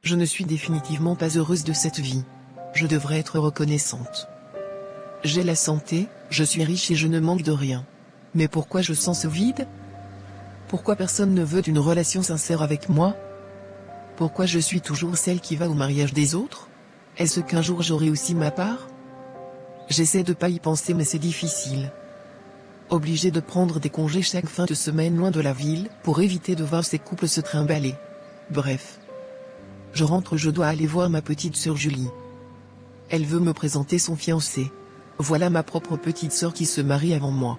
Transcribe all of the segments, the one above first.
Je ne suis définitivement pas heureuse de cette vie. Je devrais être reconnaissante. J'ai la santé, je suis riche et je ne manque de rien. Mais pourquoi je sens ce vide? Pourquoi personne ne veut d'une relation sincère avec moi? Pourquoi je suis toujours celle qui va au mariage des autres? Est-ce qu'un jour j'aurai aussi ma part? J'essaie de pas y penser mais c'est difficile. Obligé de prendre des congés chaque fin de semaine loin de la ville, pour éviter de voir ces couples se trimballer. Bref. Je rentre, je dois aller voir ma petite sœur Julie. Elle veut me présenter son fiancé. Voilà ma propre petite sœur qui se marie avant moi.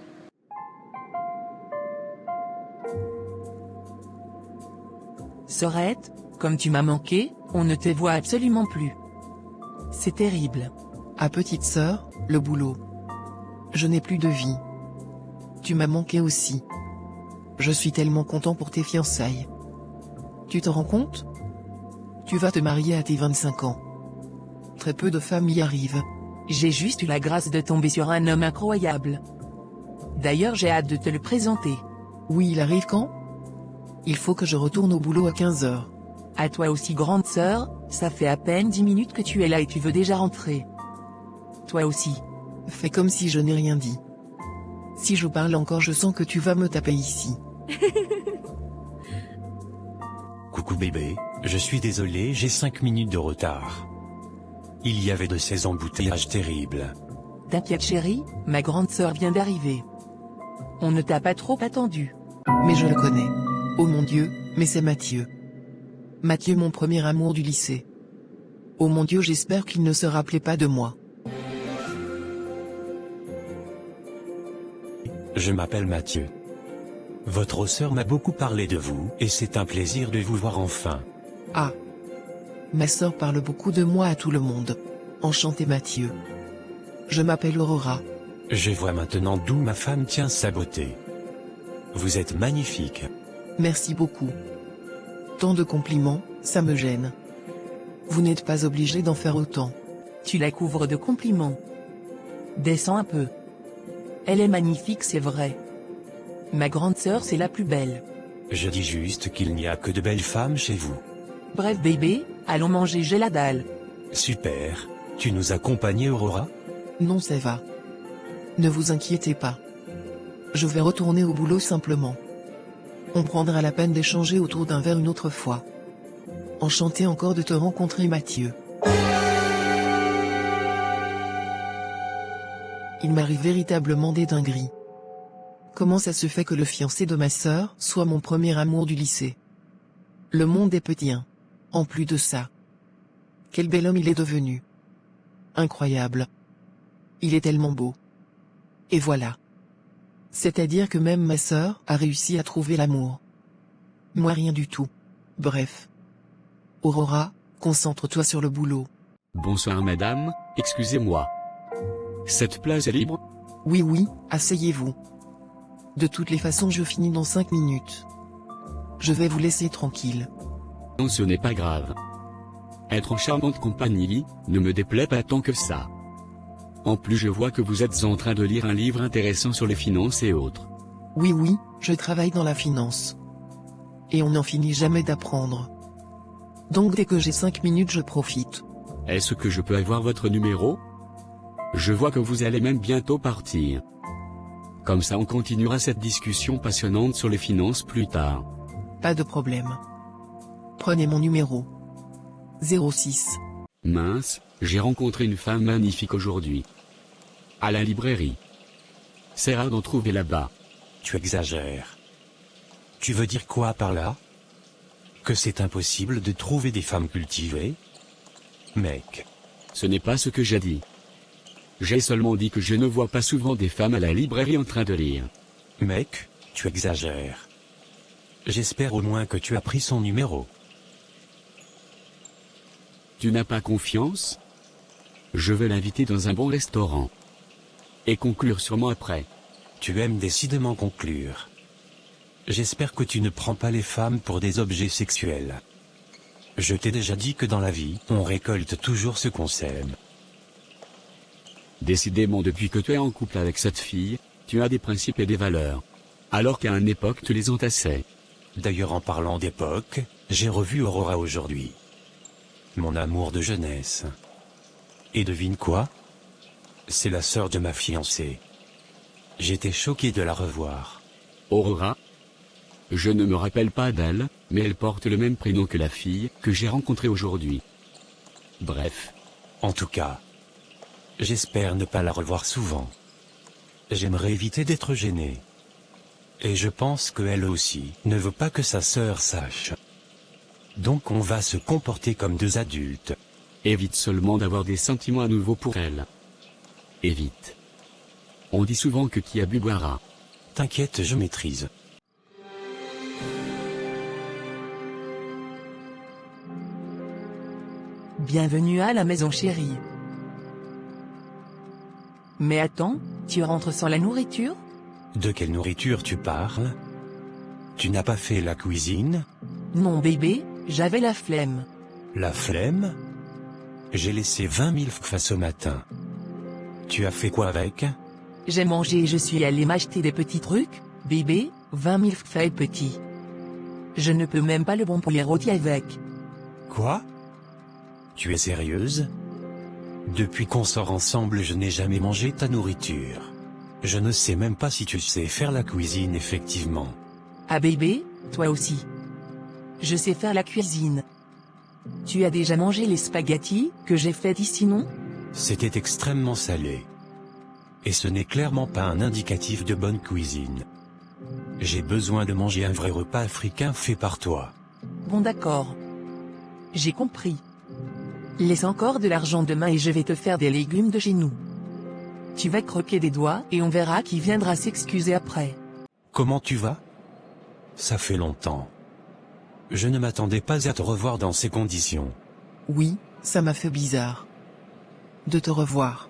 Sœurette, comme tu m'as manqué, on ne te voit absolument plus. C'est terrible. Ah petite sœur, le boulot. Je n'ai plus de vie. Tu m'as manqué aussi. Je suis tellement content pour tes fiançailles. Tu te rends compte? Tu vas te marier à tes 25 ans. Très peu de femmes y arrivent. J'ai juste eu la grâce de tomber sur un homme incroyable. D'ailleurs j'ai hâte de te le présenter. Oui, il arrive quand? Il faut que je retourne au boulot à 15h. À toi aussi grande sœur, ça fait à peine 10 minutes que tu es là et tu veux déjà rentrer. Toi aussi. Fais comme si je n'ai rien dit. Si je parle encore je sens que tu vas me taper ici. Coucou bébé, je suis désolé, j'ai 5 minutes de retard. Il y avait de ces embouteillages terribles. T'inquiète chérie, ma grande sœur vient d'arriver. On ne t'a pas trop attendu. Mais je le connais. Oh mon Dieu, mais c'est Mathieu. Mathieu, mon premier amour du lycée. Oh mon Dieu, j'espère qu'il ne se rappelait pas de moi. Je m'appelle Mathieu. Votre sœur m'a beaucoup parlé de vous, et c'est un plaisir de vous voir enfin. Ah. Ma sœur parle beaucoup de moi à tout le monde. Enchanté Mathieu. Je m'appelle Aurora. Je vois maintenant d'où ma femme tient sa beauté. Vous êtes magnifique. Merci beaucoup. Tant de compliments, ça me gêne. Vous n'êtes pas obligé d'en faire autant. Tu la couvres de compliments. Descends un peu. Elle est magnifique, c'est vrai. Ma grande sœur, c'est la plus belle. Je dis juste qu'il n'y a que de belles femmes chez vous. Bref bébé, allons manger, j'ai la dalle. Super. Tu nous accompagnes Aurora? Non, ça va. Ne vous inquiétez pas. Je vais retourner au boulot simplement. On prendra la peine d'échanger autour d'un verre une autre fois. Enchanté encore de te rencontrer Mathieu. Il m'arrive véritablement des dingueries. Comment ça se fait que le fiancé de ma sœur soit mon premier amour du lycée? Le monde est petit, hein. En plus de ça. Quel bel homme il est devenu. Incroyable. Il est tellement beau. Et voilà. C'est-à-dire que même ma sœur a réussi à trouver l'amour. Moi rien du tout. Bref. Aurora, concentre-toi sur le boulot. Bonsoir madame, excusez-moi. Cette place est libre? Oui oui, asseyez-vous. De toutes les façons je finis dans 5 minutes. Je vais vous laisser tranquille. Non, ce n'est pas grave. Être en charmante compagnie ne me déplaît pas tant que ça. En plus je vois que vous êtes en train de lire un livre intéressant sur les finances et autres. Oui oui, je travaille dans la finance. Et on n'en finit jamais d'apprendre. Donc dès que j'ai 5 minutes je profite. Est-ce que je peux avoir votre numéro? Je vois que vous allez même bientôt partir. Comme ça on continuera cette discussion passionnante sur les finances plus tard. Pas de problème. Prenez mon numéro. 06. Mince, j'ai rencontré une femme magnifique aujourd'hui. À la librairie. C'est rare d'en trouver là-bas. Tu exagères. Tu veux dire quoi par là? Que c'est impossible de trouver des femmes cultivées? Mec. Ce n'est pas ce que j'ai dit. J'ai seulement dit que je ne vois pas souvent des femmes à la librairie en train de lire. Mec, tu exagères. J'espère au moins que tu as pris son numéro. Tu n'as pas confiance? Je vais l'inviter dans un bon restaurant. Et conclure sûrement après. Tu aimes décidément conclure. J'espère que tu ne prends pas les femmes pour des objets sexuels. Je t'ai déjà dit que dans la vie, on récolte toujours ce qu'on sème. Décidément depuis que tu es en couple avec cette fille, tu as des principes et des valeurs. Alors qu'à une époque tu les entassais. D'ailleurs en parlant d'époque, j'ai revu Aurora aujourd'hui. mon amour de jeunesse. Et devine quoi? C'est la sœur de ma fiancée. J'étais choqué de la revoir. Aurora? Je ne me rappelle pas d'elle, mais elle porte le même prénom que la fille que j'ai rencontrée aujourd'hui. Bref. En tout cas, j'espère ne pas la revoir souvent. J'aimerais éviter d'être gêné. Et je pense qu'elle aussi ne veut pas que sa sœur sache. Donc on va se comporter comme deux adultes. Évite seulement d'avoir des sentiments à nouveau pour elle. Évite. On dit souvent que qui a bu boira. T'inquiète, je maîtrise. Bienvenue à la maison chérie. Mais attends, tu rentres sans la nourriture? De quelle nourriture tu parles? Tu n'as pas fait la cuisine? Non bébé, j'avais la flemme. La flemme? J'ai laissé 20 000 fois ce matin. Tu as fait quoi avec? J'ai mangé et je suis allé m'acheter des petits trucs, bébé, 20 000 fois est petit. Je ne peux même pas le bon poulet rôti avec. Quoi? Tu es sérieuse? Depuis qu'on sort ensemble, je n'ai jamais mangé ta nourriture. Je ne sais même pas si tu sais faire la cuisine effectivement. Ah bébé, toi aussi. Je sais faire la cuisine. Tu as déjà mangé les spaghettis que j'ai fait ici, non? C'était extrêmement salé. Et ce n'est clairement pas un indicatif de bonne cuisine. J'ai besoin de manger un vrai repas africain fait par toi. Bon d'accord. J'ai compris. Laisse encore de l'argent demain et je vais te faire des légumes de chez nous. Tu vas croquer des doigts et on verra qui viendra s'excuser après. Comment tu vas? Ça fait longtemps. Je ne m'attendais pas à te revoir dans ces conditions. Oui, ça m'a fait bizarre. De te revoir.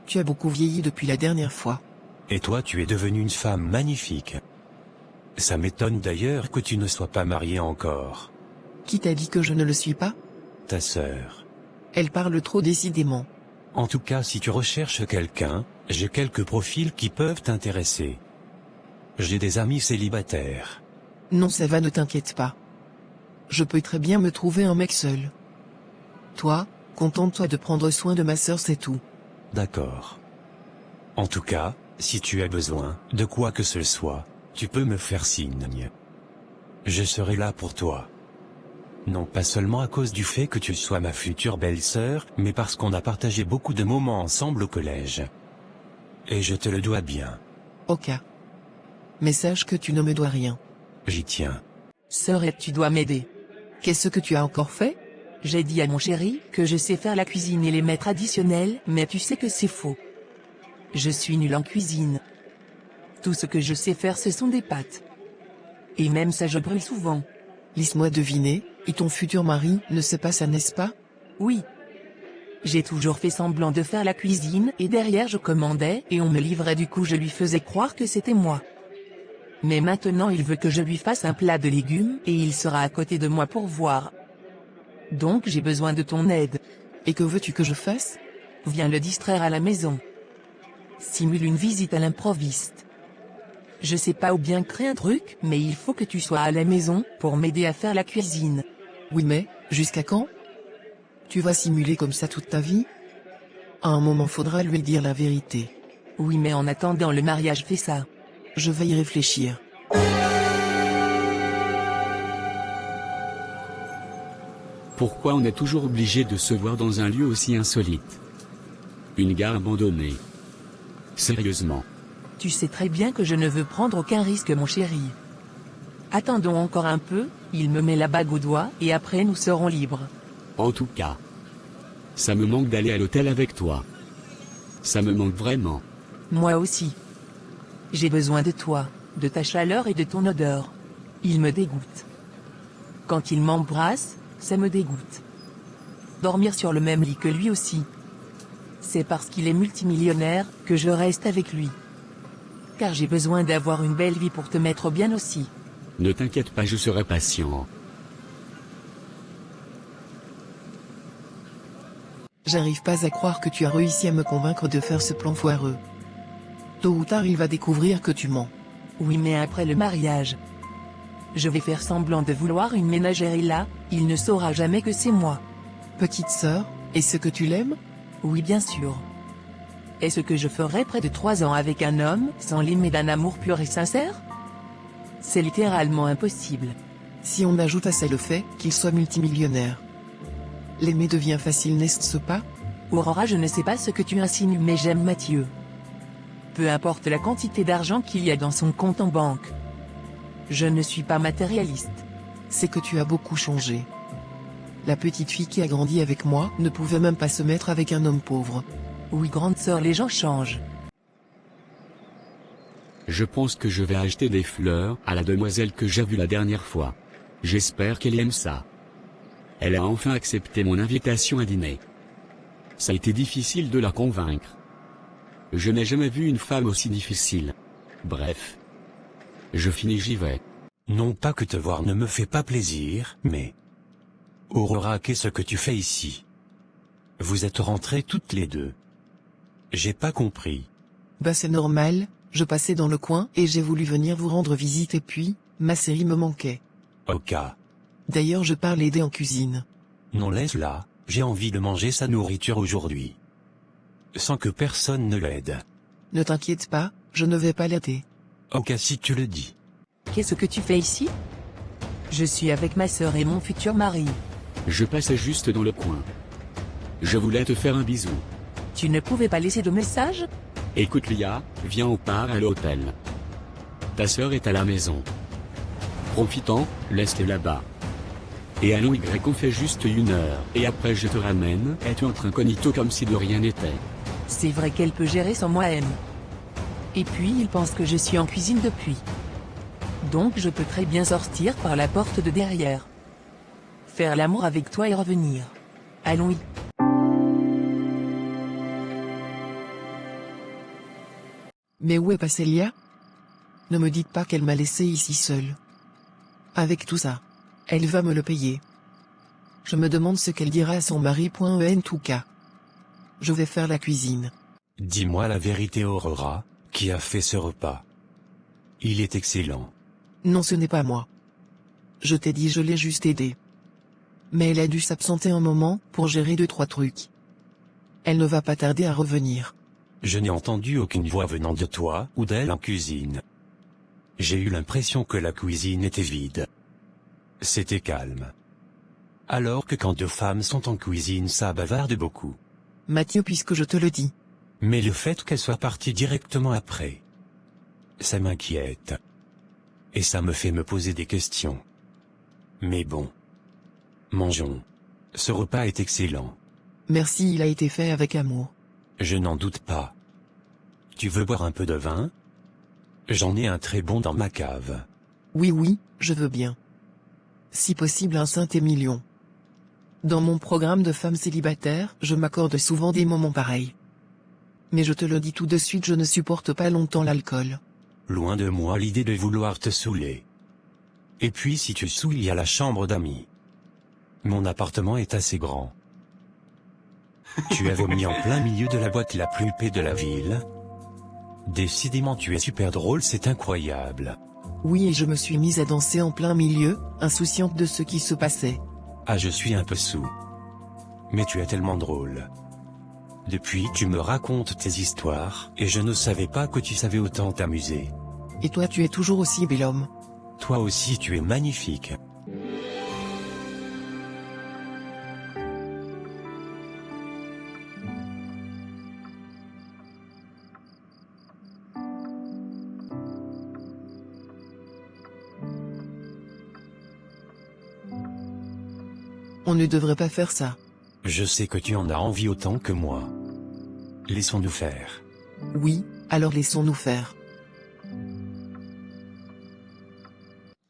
Tu as beaucoup vieilli depuis la dernière fois. Et toi tu es devenue une femme magnifique. Ça m'étonne d'ailleurs que tu ne sois pas mariée encore. Qui t'a dit que je ne le suis pas? Ta sœur. Elle parle trop décidément. En tout cas si tu recherches quelqu'un, j'ai quelques profils qui peuvent t'intéresser. J'ai des amis célibataires. Non ça va, ne t'inquiète pas. Je peux très bien me trouver un mec seul. Toi, contente-toi de prendre soin de ma sœur, c'est tout. D'accord. En tout cas, si tu as besoin de quoi que ce soit, tu peux me faire signe. Je serai là pour toi. Non pas seulement à cause du fait que tu sois ma future belle-sœur, mais parce qu'on a partagé beaucoup de moments ensemble au collège. Et je te le dois bien. Ok. Mais sache que tu ne me dois rien. J'y tiens. Sœurette, tu dois m'aider. Qu'est-ce que tu as encore fait? J'ai dit à mon chéri que je sais faire la cuisine et les mets traditionnels, mais tu sais que c'est faux. Je suis nulle en cuisine. Tout ce que je sais faire ce sont des pâtes. Et même ça je brûle souvent. Laisse-moi deviner, et ton futur mari ne sait pas ça, n'est-ce pas? Oui. J'ai toujours fait semblant de faire la cuisine et derrière je commandais et on me livrait, du coup je lui faisais croire que c'était moi. Mais maintenant il veut que je lui fasse un plat de légumes et il sera à côté de moi pour voir. Donc j'ai besoin de ton aide. Et que veux-tu que je fasse? Viens le distraire à la maison. Simule une visite à l'improviste. Je sais pas où bien créer un truc, mais il faut que tu sois à la maison pour m'aider à faire la cuisine. Oui mais, jusqu'à quand? Tu vas simuler comme ça toute ta vie? À un moment faudra lui dire la vérité. Oui mais en attendant le mariage fait ça. Je vais y réfléchir. Pourquoi on est toujours obligé de se voir dans un lieu aussi insolite? Une gare abandonnée. Sérieusement. Tu sais très bien que je ne veux prendre aucun risque, mon chéri. Attendons encore un peu, il me met la bague au doigt et après nous serons libres. En tout cas, ça me manque d'aller à l'hôtel avec toi. Ça me manque vraiment. Moi aussi. J'ai besoin de toi, de ta chaleur et de ton odeur. Il me dégoûte. Quand il m'embrasse, ça me dégoûte. Dormir sur le même lit que lui aussi. C'est parce qu'il est multimillionnaire que je reste avec lui. Car j'ai besoin d'avoir une belle vie pour te mettre bien aussi. Ne t'inquiète pas, je serai patient. J'arrive pas à croire que tu as réussi à me convaincre de faire ce plan foireux. Tôt ou tard il va découvrir que tu mens. Oui mais après le mariage. Je vais faire semblant de vouloir une ménagère et là, il ne saura jamais que c'est moi. Petite sœur, est-ce que tu l'aimes? Oui, bien sûr. Est-ce que je ferais près de 3 ans avec un homme sans l'aimer d'un amour pur et sincère? C'est littéralement impossible. Si on ajoute à ça le fait qu'il soit multimillionnaire. L'aimer devient facile, n'est-ce pas? Aurora, je ne sais pas ce que tu insinues, mais j'aime Mathieu. Peu importe la quantité d'argent qu'il y a dans son compte en banque. Je ne suis pas matérialiste. C'est que tu as beaucoup changé. La petite fille qui a grandi avec moi ne pouvait même pas se mettre avec un homme pauvre. Oui, grande sœur, les gens changent. Je pense que je vais acheter des fleurs à la demoiselle que j'ai vue la dernière fois. J'espère qu'elle aime ça. Elle a enfin accepté mon invitation à dîner. Ça a été difficile de la convaincre. Je n'ai jamais vu une femme aussi difficile. Bref. Je finis, j'y vais. Non pas que te voir ne me fait pas plaisir, mais... Aurora, qu'est-ce que tu fais ici? Vous êtes rentrées toutes les deux. J'ai pas compris. Bah c'est normal, je passais dans le coin et j'ai voulu venir vous rendre visite et puis, ma série me manquait. Ok. D'ailleurs je pars l'aider en cuisine. Non, laisse-la, j'ai envie de manger sa nourriture aujourd'hui. Sans que personne ne l'aide. Ne t'inquiète pas, je ne vais pas l'aider. Ok, si tu le dis. Qu'est-ce que tu fais ici? Je suis avec ma sœur et mon futur mari. Je passais juste dans le coin. Je voulais te faire un bisou. Tu ne pouvais pas laisser de message? Écoute Lia, viens, on part à l'hôtel. Ta sœur est à la maison. Profitons, laisse-les là-bas. Et allons on fait juste 1 heure, et après je te ramène, et tu entres incognito comme si de rien n'était. C'est vrai qu'elle peut gérer sans moi, M. Et puis il pense que je suis en cuisine depuis. Donc je peux très bien sortir par la porte de derrière. Faire l'amour avec toi et revenir. Allons-y. Mais où est passée Lia? Ne me dites pas qu'elle m'a laissé ici seule. Avec tout ça, elle va me le payer. Je me demande ce qu'elle dira à son mari. En tout cas, je vais faire la cuisine. Dis-moi la vérité, Aurora, qui a fait ce repas? Il est excellent. Non, ce n'est pas moi. Je t'ai dit, je l'ai juste aidée. Mais elle a dû s'absenter un moment pour gérer 2-3 trucs. Elle ne va pas tarder à revenir. Je n'ai entendu aucune voix venant de toi ou d'elle en cuisine. J'ai eu l'impression que la cuisine était vide. C'était calme. Alors que quand 2 femmes sont en cuisine, ça bavarde beaucoup. Mathieu, puisque je te le dis. Mais le fait qu'elle soit partie directement après, ça m'inquiète. Et ça me fait me poser des questions. Mais bon. Mangeons. Ce repas est excellent. Merci, il a été fait avec amour. Je n'en doute pas. Tu veux boire un peu de vin? J'en ai un très bon dans ma cave. Oui, je veux bien. Si possible un Saint-Émilion. Dans mon programme de femmes célibataires, je m'accorde souvent des moments pareils. Mais je te le dis tout de suite, je ne supporte pas longtemps l'alcool. Loin de moi l'idée de vouloir te saouler. Et puis si tu saoules, il y a la chambre d'amis. Mon appartement est assez grand. Tu as vomi en plein milieu de la boîte la plus huppée de la ville. Décidément tu es super drôle, c'est incroyable. Oui, et je me suis mise à danser en plein milieu, insouciante de ce qui se passait. Ah, je suis un peu saoul. Mais tu es tellement drôle. Depuis tu me racontes tes histoires, et je ne savais pas que tu savais autant t'amuser. Et toi tu es toujours aussi bel homme. Toi aussi tu es magnifique. On ne devrait pas faire ça. Je sais que tu en as envie autant que moi. Laissons-nous faire. Oui, alors laissons-nous faire.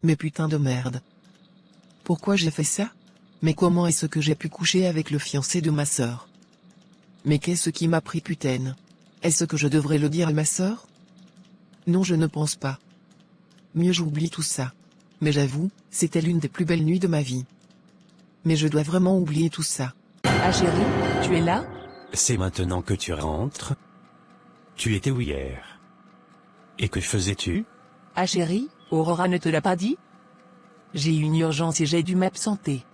Mais putain de merde. Pourquoi j'ai fait ça? Mais comment est-ce que j'ai pu coucher avec le fiancé de ma sœur? Mais qu'est-ce qui m'a pris, putain? Est-ce que je devrais le dire à ma sœur? Non, je ne pense pas. Mieux j'oublie tout ça. Mais j'avoue, c'était l'une des plus belles nuits de ma vie. Mais je dois vraiment oublier tout ça. Ah chérie, tu es là? C'est maintenant que tu rentres? Tu étais où hier? Et que faisais-tu? Ah chérie, Aurora ne te l'a pas dit? J'ai eu une urgence et j'ai dû m'absenter.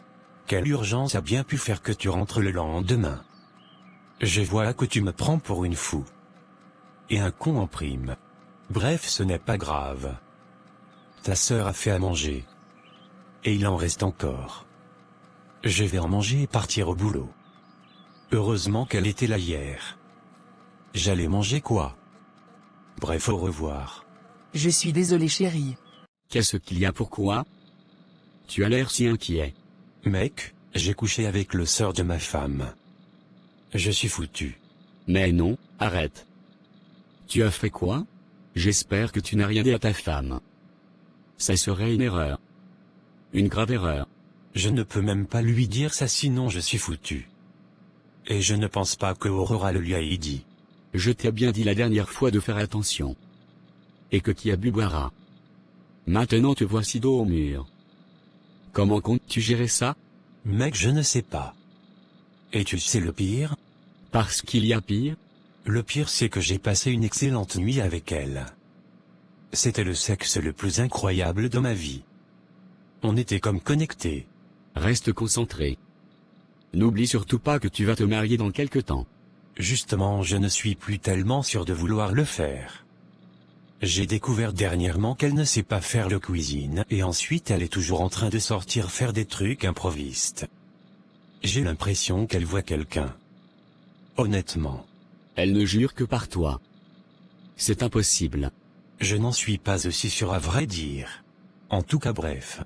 Quelle urgence a bien pu faire que tu rentres le lendemain? Je vois que tu me prends pour une fou. Et un con en prime. Bref, ce n'est pas grave. Ta sœur a fait à manger. Et il en reste encore. Je vais en manger et partir au boulot. Heureusement qu'elle était là hier. J'allais manger quoi? Bref, au revoir. Je suis désolé chérie. Qu'est-ce qu'il y a, pourquoi? Tu as l'air si inquiet. Mec, j'ai couché avec le sœur de ma femme. Je suis foutu. Mais non, arrête. Tu as fait quoi? J'espère que tu n'as rien dit à ta femme. Ça serait une erreur. Une grave erreur. Je ne peux même pas lui dire ça sinon je suis foutu. Et je ne pense pas que Aurora le lui ait dit. Je t'ai bien dit la dernière fois de faire attention. Et que qui a bu boira. Maintenant te voici dos au mur. Comment comptes-tu gérer ça? Mec, je ne sais pas. Et tu sais le pire? Parce qu'il y a pire? Le pire c'est que j'ai passé une excellente nuit avec elle. C'était le sexe le plus incroyable de ma vie. On était comme connectés. Reste concentré. N'oublie surtout pas que tu vas te marier dans quelque temps. Justement, je ne suis plus tellement sûr de vouloir le faire. J'ai découvert dernièrement qu'elle ne sait pas faire le cuisine et ensuite elle est toujours en train de sortir faire des trucs improvistes. J'ai l'impression qu'elle voit quelqu'un. Honnêtement. Elle ne jure que par toi. C'est impossible. Je n'en suis pas aussi sûr à vrai dire. En tout cas bref.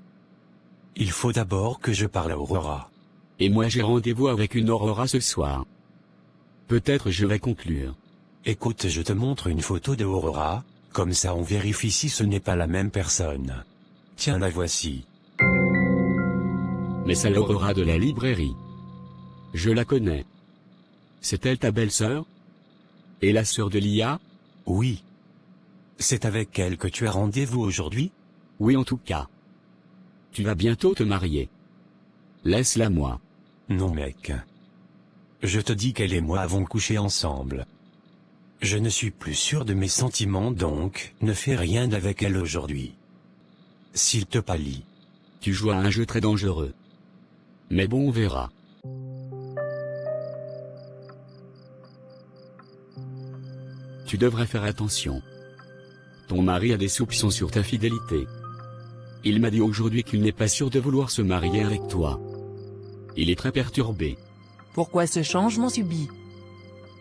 Il faut d'abord que je parle à Aurora. Et moi j'ai rendez-vous avec une Aurora ce soir. Peut-être je vais conclure. Écoute, je te montre une photo de Aurora, comme ça on vérifie si ce n'est pas la même personne. Tiens, la voici. Mais c'est l'Aurora de la librairie. Je la connais. C'est elle ta belle-sœur? Et la sœur de Lia? Oui. C'est avec elle que tu as rendez-vous aujourd'hui? Oui, en tout cas. Tu vas bientôt te marier. Laisse-la moi. Non mec. Je te dis qu'elle et moi avons couché ensemble. Je ne suis plus sûr de mes sentiments donc, ne fais rien avec elle aujourd'hui. S'il te pâlit. Tu joues à un jeu très dangereux. Mais bon, on verra. Tu devrais faire attention. Ton mari a des soupçons sur ta fidélité. Il m'a dit aujourd'hui qu'il n'est pas sûr de vouloir se marier avec toi. Il est très perturbé. Pourquoi ce changement subit?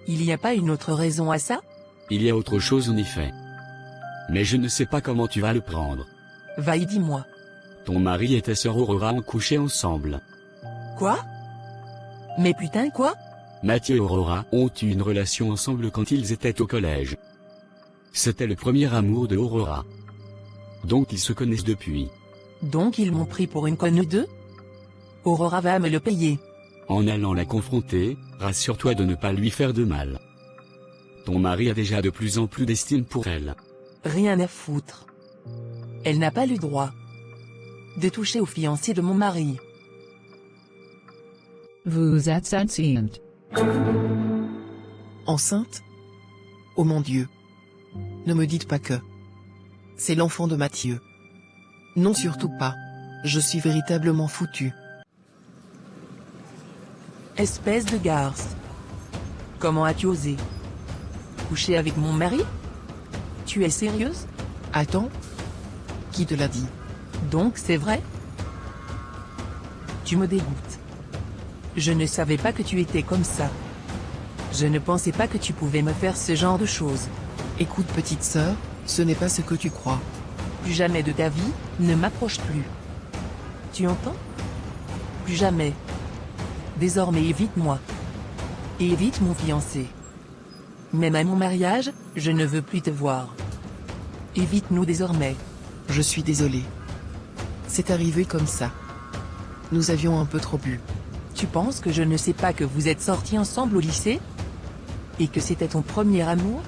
Il n'y a pas une autre raison à ça? Il y a autre chose en effet. Mais je ne sais pas comment tu vas le prendre. Va y dis-moi. Ton mari et ta sœur Aurora ont couché ensemble. Quoi? Mais putain quoi? Mathieu et Aurora ont eu une relation ensemble quand ils étaient au collège. C'était le premier amour de Aurora. Donc ils se connaissent depuis. Donc ils m'ont pris pour une conne d'eux? Aurora va me le payer. En allant la confronter, rassure-toi de ne pas lui faire de mal. Ton mari a déjà de plus en plus d'estime pour elle. Rien à foutre. Elle n'a pas le droit de toucher au fiancé de mon mari. Vous êtes enceinte. Enceinte? Oh mon Dieu. Ne me dites pas que c'est l'enfant de Mathieu. Non, surtout pas. Je suis véritablement foutu. Espèce de garce. Comment as-tu osé coucher avec mon mari? Tu es sérieuse? Attends. Qui te l'a dit? Donc c'est vrai? Tu me dégoûtes. Je ne savais pas que tu étais comme ça. Je ne pensais pas que tu pouvais me faire ce genre de choses. Écoute petite sœur, ce n'est pas ce que tu crois. Plus jamais de ta vie, ne m'approche plus. Tu entends? Plus jamais. Désormais évite-moi. Et évite mon fiancé. Même à mon mariage, je ne veux plus te voir. Évite-nous désormais. Je suis désolé. C'est arrivé comme ça. Nous avions un peu trop bu. Tu penses que je ne sais pas que vous êtes sortis ensemble au lycée? Et que c'était ton premier amour?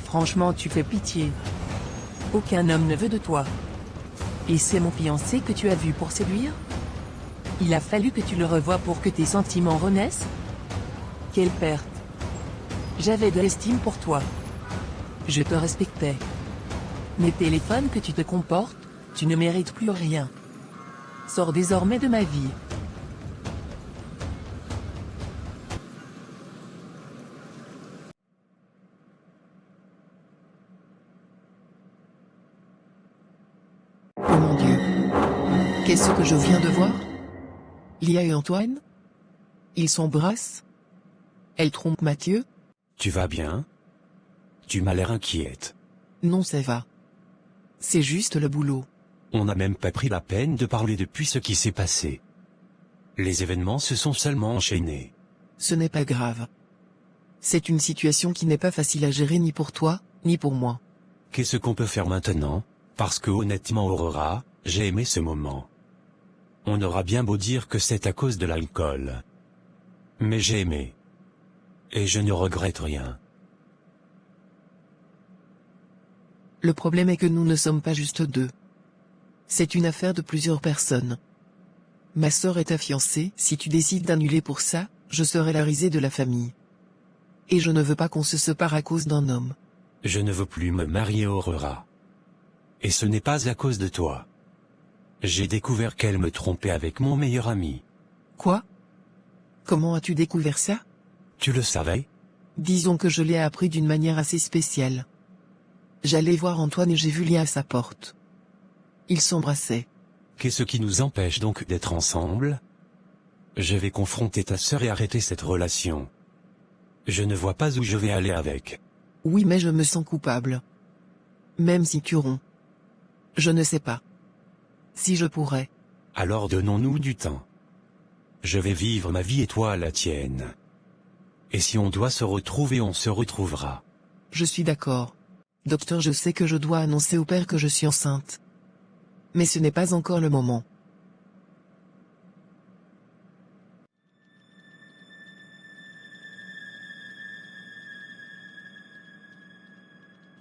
Franchement, tu fais pitié. Aucun homme ne veut de toi. Et c'est mon fiancé que tu as vu pour séduire? Il a fallu que tu le revoies pour que tes sentiments renaissent? Quelle perte. J'avais de l'estime pour toi. Je te respectais. Mais téléphone que tu te comportes, tu ne mérites plus rien. Sors désormais de ma vie. C'est ce que je viens de voir? Lia et Antoine? Ils s'embrassent? Elle trompe Mathieu? Tu vas bien? Tu m'as l'air inquiète. Non, ça va. C'est juste le boulot. On n'a même pas pris la peine de parler depuis ce qui s'est passé. Les événements se sont seulement enchaînés. Ce n'est pas grave. C'est une situation qui n'est pas facile à gérer ni pour toi, ni pour moi. Qu'est-ce qu'on peut faire maintenant? Parce que honnêtement Aurora, j'ai aimé ce moment. On aura bien beau dire que c'est à cause de l'alcool. Mais j'ai aimé. Et je ne regrette rien. Le problème est que nous ne sommes pas juste deux. C'est une affaire de plusieurs personnes. Ma sœur est ta fiancée, si tu décides d'annuler pour ça, je serai la risée de la famille. Et je ne veux pas qu'on se sépare à cause d'un homme. Je ne veux plus me marier Aurora. Et ce n'est pas à cause de toi. J'ai découvert qu'elle me trompait avec mon meilleur ami. Quoi? Comment as-tu découvert ça? Tu le savais? Disons que je l'ai appris d'une manière assez spéciale. J'allais voir Antoine et j'ai vu Lia à sa porte. Ils s'embrassaient. Qu'est-ce qui nous empêche donc d'être ensemble? Je vais confronter ta sœur et arrêter cette relation. Je ne vois pas où je vais aller avec. Oui, mais je me sens coupable. Même si tu romps. Je ne sais pas. Si je pourrais. Alors donnons-nous du temps. Je vais vivre ma vie et toi la tienne. Et si on doit se retrouver, on se retrouvera. Je suis d'accord. Docteur, je sais que je dois annoncer au père que je suis enceinte. Mais ce n'est pas encore le moment.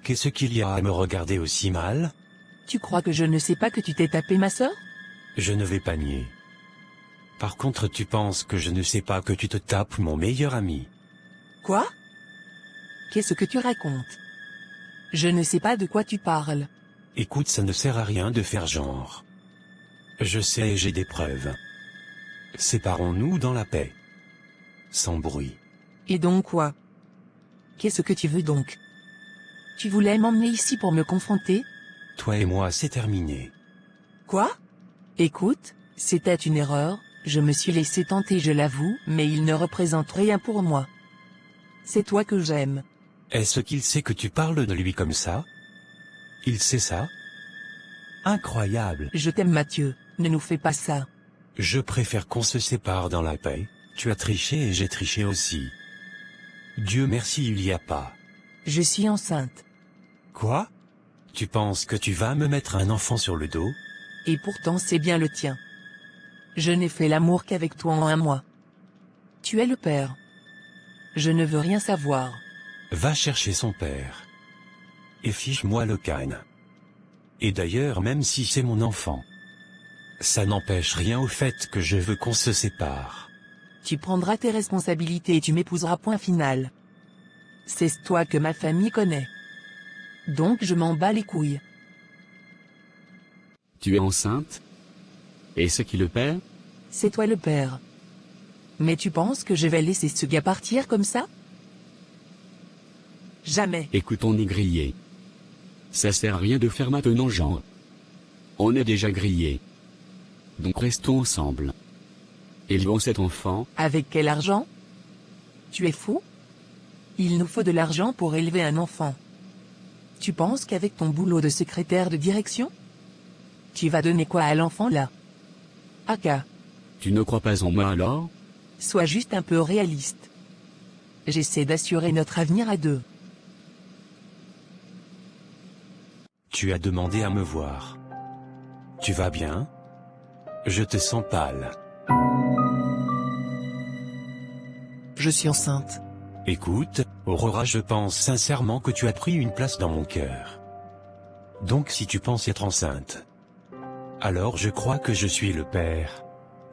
Qu'est-ce qu'il y a à me regarder aussi mal? Tu crois que je ne sais pas que tu t'es tapé ma sœur? Je ne vais pas nier. Par contre, tu penses que je ne sais pas que tu te tapes mon meilleur ami. Quoi? Qu'est-ce que tu racontes? Je ne sais pas de quoi tu parles. Écoute, ça ne sert à rien de faire genre. Je sais et j'ai des preuves. Séparons-nous dans la paix. Sans bruit. Et donc quoi? Qu'est-ce que tu veux donc? Tu voulais m'emmener ici pour me confronter? Toi et moi, c'est terminé. Quoi? Écoute, c'était une erreur, je me suis laissé tenter, je l'avoue, mais il ne représente rien pour moi. C'est toi que j'aime. Est-ce qu'il sait que tu parles de lui comme ça? Il sait ça? Incroyable. Je t'aime Mathieu, ne nous fais pas ça. Je préfère qu'on se sépare dans la paix. Tu as triché et j'ai triché aussi. Dieu merci, il y a pas. Je suis enceinte. Quoi? Tu penses que tu vas me mettre un enfant sur le dos? Et pourtant c'est bien le tien. Je n'ai fait l'amour qu'avec toi en un mois. Tu es le père. Je ne veux rien savoir. Va chercher son père. Et fiche-moi le canne. Et d'ailleurs, même si c'est mon enfant, ça n'empêche rien au fait que je veux qu'on se sépare. Tu prendras tes responsabilités et tu m'épouseras, point final. C'est toi que ma famille connaît. Donc je m'en bats les couilles. Tu es enceinte? Et c'est qui le père? C'est toi le père. Mais tu penses que je vais laisser ce gars partir comme ça? Jamais. Écoute, on est grillé. Ça sert à rien de faire maintenant genre. On est déjà grillé. Donc restons ensemble. Élevons cet enfant. Avec quel argent? Tu es fou? Il nous faut de l'argent pour élever un enfant. Tu penses qu'avec ton boulot de secrétaire de direction, tu vas donner quoi à l'enfant là? Aka, Tu ne crois pas en moi alors? sois juste un peu réaliste. J'essaie d'assurer notre avenir à deux. Tu as demandé à me voir. Tu vas bien? Je te sens pâle. Je suis enceinte. Écoute, Aurora, je pense sincèrement que tu as pris une place dans mon cœur. Donc si tu penses être enceinte, alors je crois que je suis le père.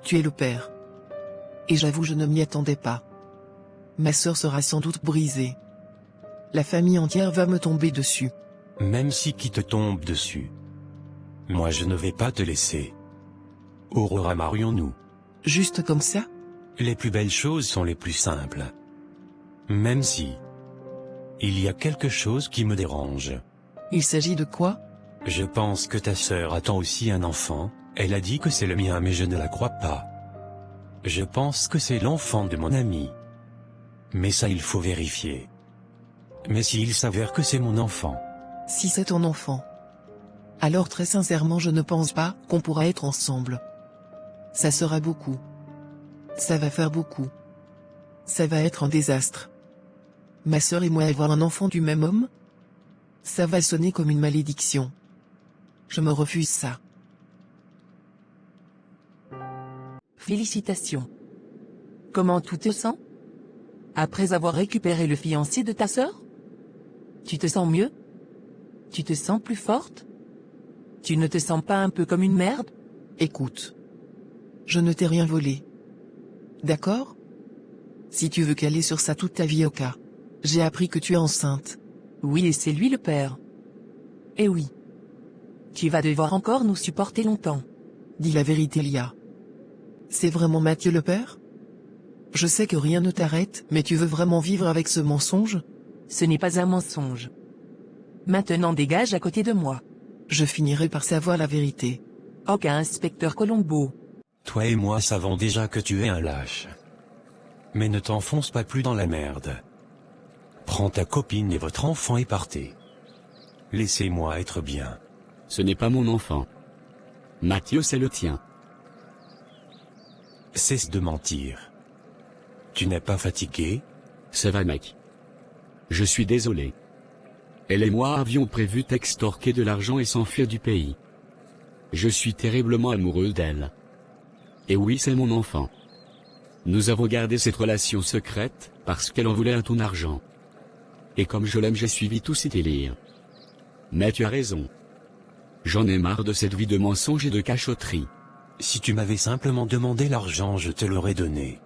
Tu es le père. Et j'avoue, je ne m'y attendais pas. Ma sœur sera sans doute brisée. La famille entière va me tomber dessus. Même si qui te tombe dessus. Moi je ne vais pas te laisser. Aurora, marions-nous. Juste comme ça? Les plus belles choses sont les plus simples. Même si il y a quelque chose qui me dérange. Il s'agit de quoi? Je pense que ta sœur attend aussi un enfant, Elle a dit que c'est le mien mais je ne la crois pas. Je pense que c'est l'enfant de mon ami. Mais ça il faut vérifier. Mais s'il s'avère que c'est mon enfant. Si c'est ton enfant, alors très sincèrement je ne pense pas qu'on pourra être ensemble. Ça sera beaucoup. Ça va faire beaucoup. Ça va être un désastre. Ma sœur et moi avoir un enfant du même homme? Ça va sonner comme une malédiction. Je me refuse ça. Félicitations. Comment tu te sens? Après avoir récupéré le fiancé de ta sœur? Tu te sens mieux? Tu te sens plus forte? Tu ne te sens pas un peu comme une merde? Écoute. Je ne t'ai rien volé. D'accord? Si tu veux caler sur ça toute ta vie, ok. J'ai appris que tu es enceinte. Oui, et c'est lui le père. Eh oui. Tu vas devoir encore nous supporter longtemps. Dis la vérité, Lia. C'est vraiment Mathieu le père? Je sais que rien ne t'arrête, mais tu veux vraiment vivre avec ce mensonge? Ce n'est pas un mensonge. Maintenant dégage à côté de moi. Je finirai par savoir la vérité. Ok, inspecteur Colombo. Toi et moi savons déjà que tu es un lâche. Mais ne t'enfonce pas plus dans la merde. Prends ta copine et votre enfant et partez. Laissez-moi être bien. Ce n'est pas mon enfant. Mathieu, c'est le tien. Cesse de mentir. Tu n'es pas fatigué? Ça va, mec. Je suis désolé. Elle et moi avions prévu d'extorquer de l'argent et s'enfuir du pays. Je suis terriblement amoureux d'elle. Et oui, c'est mon enfant. Nous avons gardé cette relation secrète, parce qu'elle en voulait à ton argent. Et comme je l'aime, j'ai suivi tous ses délires. Mais tu as raison. J'en ai marre de cette vie de mensonges et de cachotterie. Si tu m'avais simplement demandé l'argent, je te l'aurais donné.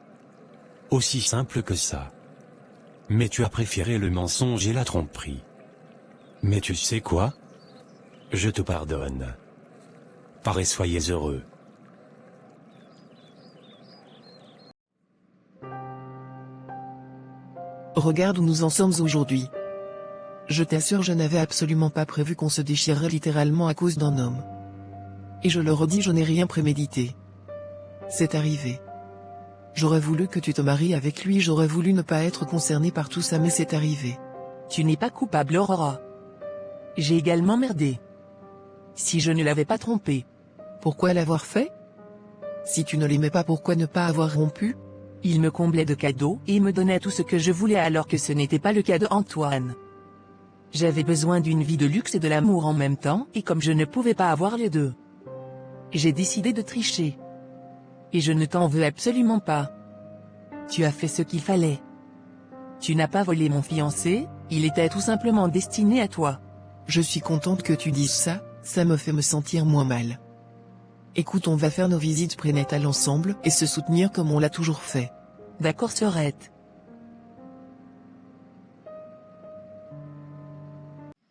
Aussi simple que ça. Mais tu as préféré le mensonge et la tromperie. Mais tu sais quoi? Je te pardonne. Pars et soyez heureux. Regarde où nous en sommes aujourd'hui. Je t'assure, je n'avais absolument pas prévu qu'on se déchirerait littéralement à cause d'un homme. Et je le redis, je n'ai rien prémédité. C'est arrivé. J'aurais voulu que tu te maries avec lui, j'aurais voulu ne pas être concerné par tout ça, mais c'est arrivé. Tu n'es pas coupable, Aurora. J'ai également merdé. Si je ne l'avais pas trompé. Pourquoi l'avoir fait? Si tu ne l'aimais pas, pourquoi ne pas avoir rompu? Il me comblait de cadeaux et me donnait tout ce que je voulais alors que ce n'était pas le cas de Antoine. J'avais besoin d'une vie de luxe et de l'amour en même temps, et comme je ne pouvais pas avoir les deux, j'ai décidé de tricher. Et je ne t'en veux absolument pas. Tu as fait ce qu'il fallait. Tu n'as pas volé mon fiancé, il était tout simplement destiné à toi. Je suis contente que tu dises ça, ça me fait me sentir moins mal. Écoute, on va faire nos visites prénatales ensemble et se soutenir comme on l'a toujours fait. D'accord, Sœurette.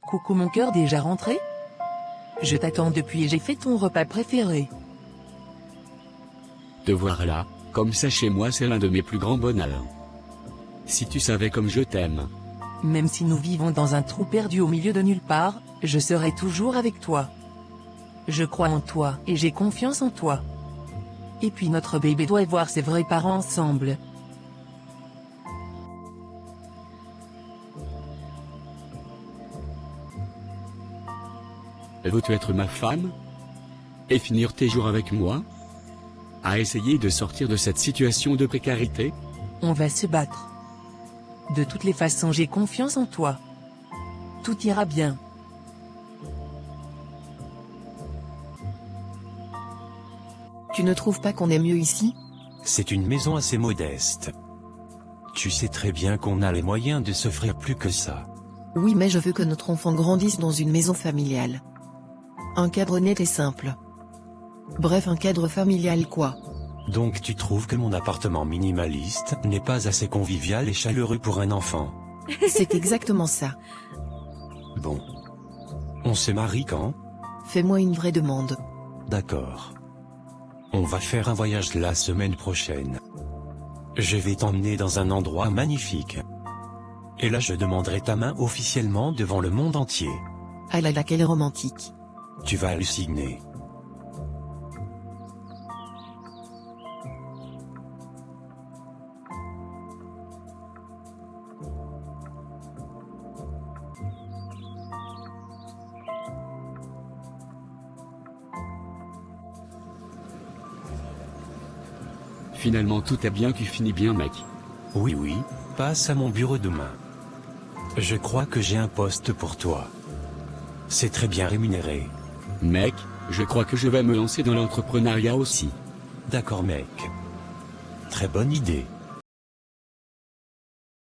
Coucou mon cœur, déjà rentré? Je t'attends depuis et j'ai fait ton repas préféré. Te voir là, comme ça chez moi, c'est l'un de mes plus grands bonheurs. Si tu savais comme je t'aime. Même si nous vivons dans un trou perdu au milieu de nulle part, je serai toujours avec toi. Je crois en toi et j'ai confiance en toi. Et puis notre bébé doit voir ses vrais parents ensemble. Veux-tu être ma femme? Et finir tes jours avec moi? À essayer de sortir de cette situation de précarité? On va se battre. De toutes les façons, j'ai confiance en toi. Tout ira bien. Tu ne trouves pas qu'on est mieux ici? C'est une maison assez modeste. Tu sais très bien qu'on a les moyens de s'offrir plus que ça. Oui, mais je veux que notre enfant grandisse dans une maison familiale. Un cadre net et simple. Bref, un cadre familial quoi. Donc tu trouves que mon appartement minimaliste n'est pas assez convivial et chaleureux pour un enfant? C'est exactement ça. Bon. On se marie quand? Fais-moi une vraie demande. D'accord. On va faire un voyage la semaine prochaine. Je vais t'emmener dans un endroit magnifique. Et là je demanderai ta main officiellement devant le monde entier. Ah là là, quelle romantique. Tu vas halluciner. Finalement tout a bien qui finit bien mec. Oui, passe à mon bureau demain. Je crois que j'ai un poste pour toi. C'est très bien rémunéré. Mec, je crois que je vais me lancer dans l'entrepreneuriat aussi. D'accord mec. Très bonne idée.